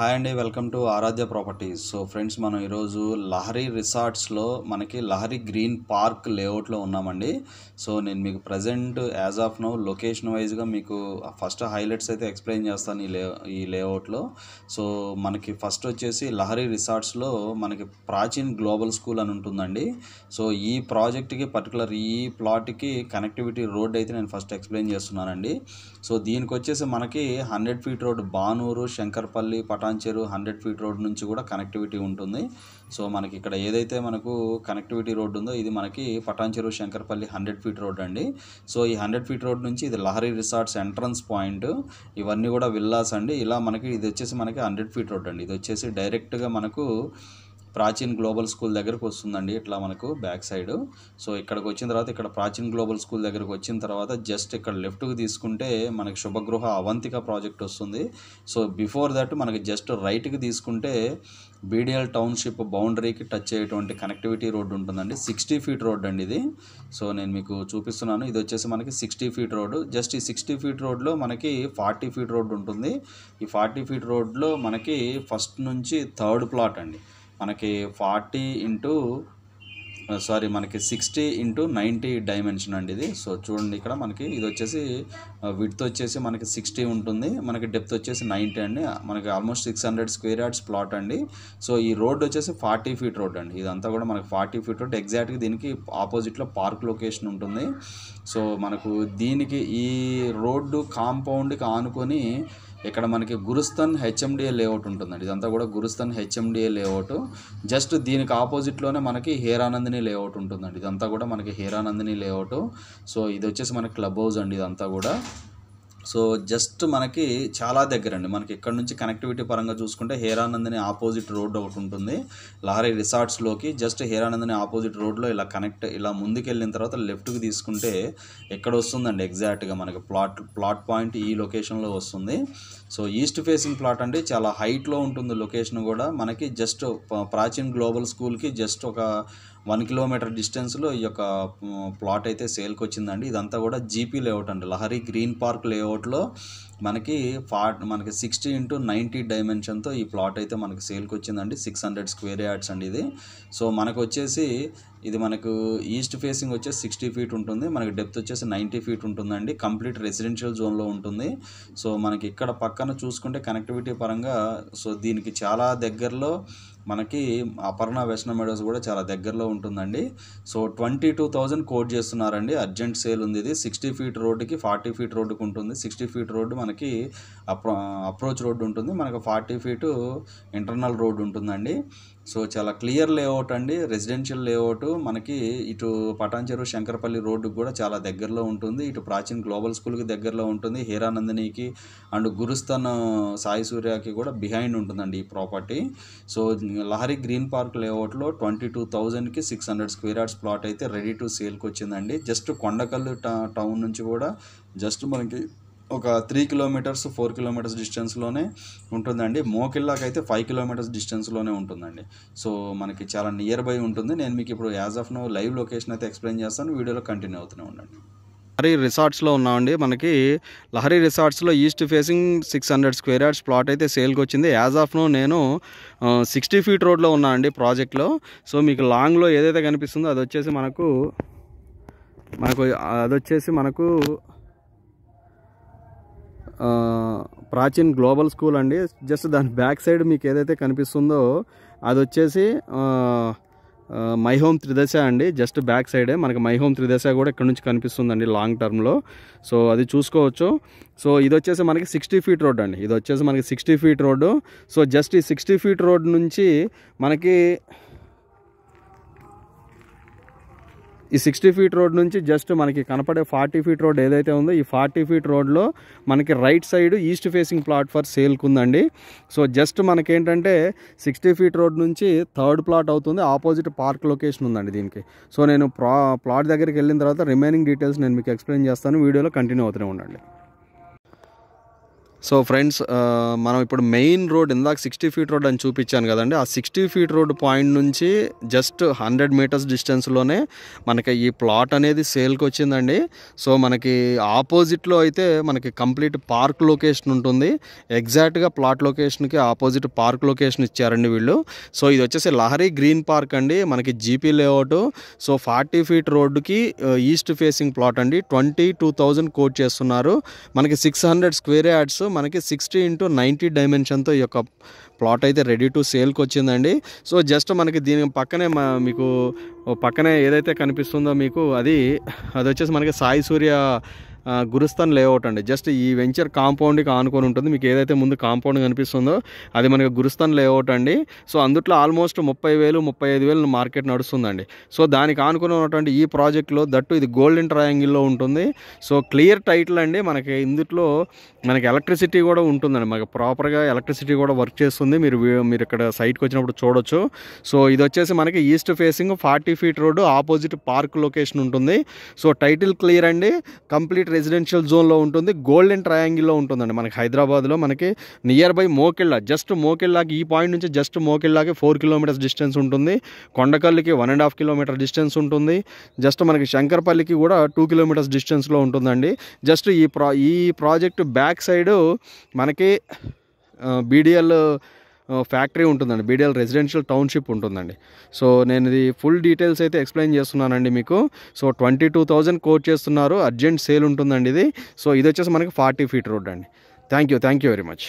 Hi అండి, welcome to Aradhya properties. So friends, మనం ఈరోజు లహరి రిసార్ట్స్లో మనకి లహరి గ్రీన్ పార్క్ లేఅవుట్లో ఉన్నామండి. సో నేను మీకు present as of now location వైజ్గా మీకు ఫస్ట్ హైలైట్స్ అయితే ఎక్స్ప్లెయిన్ చేస్తాను ఈ లేఅవుట్లో. సో మనకి ఫస్ట్ వచ్చేసి లహరి రిసార్ట్స్లో మనకి ప్రాచీన్ గ్లోబల్ స్కూల్ అని ఉంటుందండి. సో ఈ ప్రాజెక్ట్కి పర్టికులర్ ఈ ప్లాట్కి కనెక్టివిటీ రోడ్ అయితే నేను ఫస్ట్ ఎక్స్ప్లెయిన్ చేస్తున్నానండి. సో దీనికి వచ్చేసి మనకి 100 feet road Bhanur, Shankarpalli, Patancheru 100 feet road నుంచి కూడా కనెక్టివిటీ ఉంటుంది. సో మనకి ఇక్కడ ఏదైతే మనకు కనెక్టివిటీ రోడ్ ఉందో ఇది మనకి పటాన్చెరు, శంకర్పల్లి 100 ఫీట్ రోడ్ అండి. సో ఈ 100 ఫీట్ రోడ్ నుంచి ఇది లహరి రిసార్ట్స్ ఎంట్రన్స్ పాయింట్. ఇవన్నీ కూడా విల్లాస్ అండి. ఇలా మనకి ఇది వచ్చేసి మనకి 100 ఫీట్ రోడ్ అండి. ఇది వచ్చేసి డైరెక్ట్గా మనకు ప్రాచీన్ గ్లోబల్ స్కూల్ దగ్గరకు వస్తుందండి. ఇట్లా మనకు బ్యాక్ సైడ్. సో ఇక్కడికి వచ్చిన తర్వాత ఇక్కడ ప్రాచీన్ గ్లోబల్ స్కూల్ దగ్గరకు వచ్చిన తర్వాత జస్ట్ ఇక్కడ లెఫ్ట్కి తీసుకుంటే మనకి శుభగృహ అవంతిక ప్రాజెక్ట్ వస్తుంది. సో బిఫోర్ దట్ మనకి జస్ట్ రైట్కి తీసుకుంటే బీడిఎల్ టౌన్షిప్ బౌండరీకి టచ్ అయ్యేటువంటి కనెక్టివిటీ రోడ్డు ఉంటుందండి. 60 ఫీట్ రోడ్ అండి ఇది. సో నేను మీకు చూపిస్తున్నాను. ఇది వచ్చేసి మనకి 60 ఫీట్ రోడ్డు. జస్ట్ ఈ 60 ఫీట్ రోడ్లో మనకి 40 ఫీట్ రోడ్డు ఉంటుంది. ఈ 40 ఫీట్ రోడ్లో మనకి ఫస్ట్ నుంచి థర్డ్ ప్లాట్ అండి. మనకి 60 × 90 డైమెన్షన్ అండి ఇది. సో చూడండి, ఇక్కడ మనకి ఇది వచ్చేసి విడ్త్ వచ్చేసి మనకి 60 ఉంటుంది, మనకి డెప్త్ వచ్చేసి 90 అండి. మనకి ఆల్మోస్ట్ 600 స్క్వేర్ యార్డ్స్ ప్లాట్ అండి. సో ఈ రోడ్ వచ్చేసి 40 ఫీట్ రోడ్ అండి. ఇదంతా కూడా మనకి 40 ఫీట్ రోడ్. ఎగ్జాక్ట్గా దీనికి ఆపోజిట్లో పార్క్ లొకేషన్ ఉంటుంది. సో మనకు దీనికి ఈ రోడ్డు కాంపౌండ్కి ఆనుకొని ఇక్కడ మనకి గురుస్థాన్ హెచ్ఎండిఏ లేఅవుట్ ఉంటుందండి. ఇదంతా కూడా గురుస్థాన్ హెచ్ఎండిఏ లేఅవుట్. జస్ట్ దీనికి ఆపోజిట్లోనే మనకి హీరానందిని లేఅవుట్ ఉంటుందండి. ఇదంతా కూడా మనకి హీరానందిని లేఅవుట్. సో ఇది వచ్చేసి మనకి క్లబ్ హౌస్ అండి ఇదంతా కూడా. సో జస్ట్ మనకి చాలా దగ్గర అండి. మనకి ఇక్కడ నుంచి కనెక్టివిటీ పరంగా చూసుకుంటే హీరానందిని ఆపోజిట్ రోడ్ ఒకటి ఉంటుంది లహరి రిసార్ట్స్లోకి. జస్ట్ హీరానందిని ఆపోజిట్ రోడ్లో ఇలా ముందుకు వెళ్ళిన తర్వాత లెఫ్ట్కి తీసుకుంటే ఎక్కడ వస్తుందండి ఎగ్జాక్ట్గా మనకి ప్లాట్ పాయింట్ ఈ లొకేషన్లో వస్తుంది. సో ఈస్ట్ ఫేసింగ్ ప్లాట్ అండి. చాలా హైట్లో ఉంటుంది లొకేషన్ కూడా. మనకి జస్ట్ ప్రాచీన్ గ్లోబల్ స్కూల్కి జస్ట్ ఒక 1 కిలోమీటర్ డిస్టెన్స్లో ఈ యొక్క ప్లాట్ అయితే సేల్కి వచ్చిందండి. ఇదంతా కూడా జీపీ లేఅవుట్ అండి. లహరి గ్రీన్ పార్క్ లేఅవుట్లో మనకి 60 × 90 డైమెన్షన్తో ఈ ప్లాట్ అయితే మనకి సేల్కి వచ్చిందండి. 600 స్క్వేర్ యార్డ్స్ అండి ఇది. సో మనకు వచ్చేసి ఇది మనకు ఈస్ట్ ఫేసింగ్ వచ్చేసి 60 ఫీట్ ఉంటుంది, మనకి డెప్త్ వచ్చేసి 90 ఫీట్ ఉంటుందండి. కంప్లీట్ రెసిడెన్షియల్ జోన్లో ఉంటుంది. సో మనకి ఇక్కడ పక్కన చూసుకుంటే కనెక్టివిటీ పరంగా సో దీనికి చాలా దగ్గరలో మనకి అపర్ణ వైష్ణవ్ మెడోస్ కూడా చాలా దగ్గరలో ఉంటుందండి. సో 22,000 కోట్ చేస్తున్నారండి. అర్జెంట్ సేల్ ఉంది ఇది. 60 ఫీట్ రోడ్డుకి 40 ఫీట్ రోడ్డుకి ఉంటుంది. 60 ఫీట్ రోడ్డు మనకి అప్రోచ్ రోడ్డు ఉంటుంది, మనకు 40 ఫీటు ఇంటర్నల్ రోడ్డు ఉంటుందండి. సో చాలా క్లియర్ లేఅవుట్ అండి. Residential layout. మనకి ఇటు పటాన్చెరు, శంకరపల్లి రోడ్డుకి కూడా చాలా దగ్గరలో ఉంటుంది. ఇటు ప్రాచీన్ గ్లోబల్ స్కూల్కి దగ్గరలో ఉంటుంది. హీరానందినికి అండ్ గురుస్థాన్ సాయి సూర్యకి కూడా బిహైండ్ ఉంటుందండి ఈ property. So Lahari green park లేఅవుట్లో 22,000కి 600 స్క్వేర్ యార్డ్స్ ప్లాట్ అయితే రెడీ టు సేల్కి వచ్చిందండి. జస్ట్ కొండకల్లు టౌన్ నుంచి కూడా జస్ట్ మనకి ఒక 3 కిలోమీటర్స్ 4 కిలోమీటర్స్ డిస్టెన్స్లోనే ఉంటుందండి. మోకిల్లాకి అయితే 5 కిలోమీటర్స్ డిస్టెన్స్లోనే ఉంటుందండి. సో మనకి చాలా నియర్ బై ఉంటుంది. నేను మీకు ఇప్పుడు as of now live location అయితే ఎక్స్ప్లెయిన్ చేస్తాను. వీడియోలో కంటిన్యూ అవుతూనే ఉండండి. లహరి రిసార్ట్స్లో ఉన్నామండి. మనకి లహరి రిసార్ట్స్లో east facing 600 square yards plot అయితే సేల్కి వచ్చింది. యాజ్ ఆఫ్ నో నేను 60 ఫీట్ రోడ్లో ఉన్నా అండి ప్రాజెక్ట్లో. సో మీకు లాంగ్లో ఏదైతే కనిపిస్తుందో అది వచ్చేసి మనకు ప్రాచీన్ గ్లోబల్ స్కూల్ అండి. జస్ట్ దాని బ్యాక్ సైడ్ మీకు ఏదైతే కనిపిస్తుందో అది వచ్చేసి మై హోమ్ త్రిదశ అండి. జస్ట్ బ్యాక్ సైడే మనకి మై హోమ్ త్రిదశ కూడా ఇక్కడ నుంచి కనిపిస్తుందండి లాంగ్ టర్మ్లో. సో అది చూసుకోవచ్చు. సో ఇది వచ్చేసి మనకి 60 ఫీట్ రోడ్ అండి. ఇది వచ్చేసి మనకి 60 ఫీట్ రోడ్డు. సో జస్ట్ ఈ 60 ఫీట్ రోడ్ నుంచి మనకి ఈ 60 ఫీట్ రోడ్ నుంచి జస్ట్ మనకి కనపడే 40 ఫీట్ రోడ్ ఏదైతే ఉందో ఈ 40 ఫీట్ రోడ్లో మనకి right side east facing plot for సేల్కి ఉందండి. సో జస్ట్ మనకేంటంటే 60 ఫీట్ రోడ్ నుంచి థర్డ్ ప్లాట్ అవుతుంది. ఆపోజిట్ పార్క్ లొకేషన్ ఉందండి దీనికి. సో నేను ప్లాట్ దగ్గరికి వెళ్ళిన తర్వాత రిమైనింగ్ డీటెయిల్స్ నేను మీకు ఎక్స్ప్లెయిన్ చేస్తాను. వీడియోలో కంటిన్యూ అవుతూనే ఉండండి. సో ఫ్రెండ్స్, మనం ఇప్పుడు మెయిన్ రోడ్ ఇందాక 60 ఫీట్ రోడ్ అని చూపించాను కదండి. ఆ 60 ఫీట్ రోడ్ పాయింట్ నుంచి జస్ట్ 100 మీటర్స్ డిస్టెన్స్లోనే మనకి ఈ ప్లాట్ అనేది సేల్కి వచ్చిందండి. సో మనకి ఆపోజిట్లో అయితే మనకి కంప్లీట్ పార్క్ లొకేషన్ ఉంటుంది. ఎగ్జాక్ట్గా ప్లాట్ లొకేషన్కి ఆపోజిట్ పార్క్ లొకేషన్ ఇచ్చారండి వీళ్ళు. సో ఇది వచ్చేసి లహరి గ్రీన్ పార్క్ అండి, మనకి జీపీ లేఅవుట్. సో 40 ఫీట్ రోడ్డుకి ఈస్ట్ ఫేసింగ్ ప్లాట్ అండి. 22,000 కోట్ చేస్తున్నారు. మనకి 600 స్క్వేర్ యార్డ్స్, మనకి 60x90 డైమెన్షన్తో ఈ యొక్క ప్లాట్ అయితే రెడీ టు సేల్కి వచ్చిందండి. సో జస్ట్ మనకి దీని పక్కనే మీకు పక్కనే ఏదైతే కనిపిస్తుందో మీకు అది వచ్చేసి మనకి సాయి సూర్య గురుస్థాన్ లేఅవుట్ అండి. జస్ట్ ఈ వెంచర్ కాంపౌండ్కి ఆనుకొని ఉంటుంది. మీకు ఏదైతే ముందు కాంపౌండ్ కనిపిస్తుందో అది మనకి గురుస్థాన్ లేఅవుట్ అండి. సో అందుట్లో ఆల్మోస్ట్ 30,000 35,000 మార్కెట్ నడుస్తుందండి. సో దానికి ఆనుకొని ఉన్నటువంటి ఈ ప్రాజెక్ట్లో దట్టు ఇది గోల్డెన్ ట్రయాంగిల్లో ఉంటుంది. సో క్లియర్ టైటిల్ అండి. మనకి ఇందులో మనకి ఎలక్ట్రిసిటీ కూడా ఉంటుందండి. మనకి ప్రాపర్గా ఎలక్ట్రిసిటీ కూడా వర్క్ చేస్తుంది. మీరు ఇక్కడ సైట్కి వచ్చినప్పుడు చూడొచ్చు. సో ఇది వచ్చేసి మనకి east facing 40 feet road, opposite park location ఉంటుంది. సో టైటిల్ క్లియర్ అండి. కంప్లీట్ రెసిడెన్షియల్ జోన్లో ఉంటుంది. గోల్డెన్ ట్రయాంగిల్లో ఉంటుందండి. మనకి హైదరాబాద్లో మనకి నియర్ బై మోకిళ్ళ, జస్ట్ మోకిళ్ళకి ఈ పాయింట్ నుంచి జస్ట్ మోకిళ్ళకి 4 కిలోమీటర్స్ డిస్టెన్స్ ఉంటుంది. కొండకల్లుకి 1.5 కిలోమీటర్ డిస్టెన్స్ ఉంటుంది. జస్ట్ మనకి శంకర్పల్లికి కూడా 2 కిలోమీటర్స్ డిస్టెన్స్లో ఉంటుందండి. జస్ట్ ఈ ప్రాజెక్ట్ బ్యాక్ సైడు మనకి బీడిఎల్ ఫ్యాక్టరీ ఉంటుందండి. బీడిఎల్ రెసిడెన్షియల్ టౌన్షిప్ ఉంటుందండి. సో నేను ఇది ఫుల్ డీటెయిల్స్ అయితే ఎక్స్ప్లెయిన్ చేస్తున్నానండి మీకు. సో 22,000 కోట్ చేస్తున్నారు. అర్జెంట్ సేల్ ఉంటుందండి ఇది. సో ఇది వచ్చేసి మనకి 40 ఫీట్ రోడ్ అండి. Thank you very much.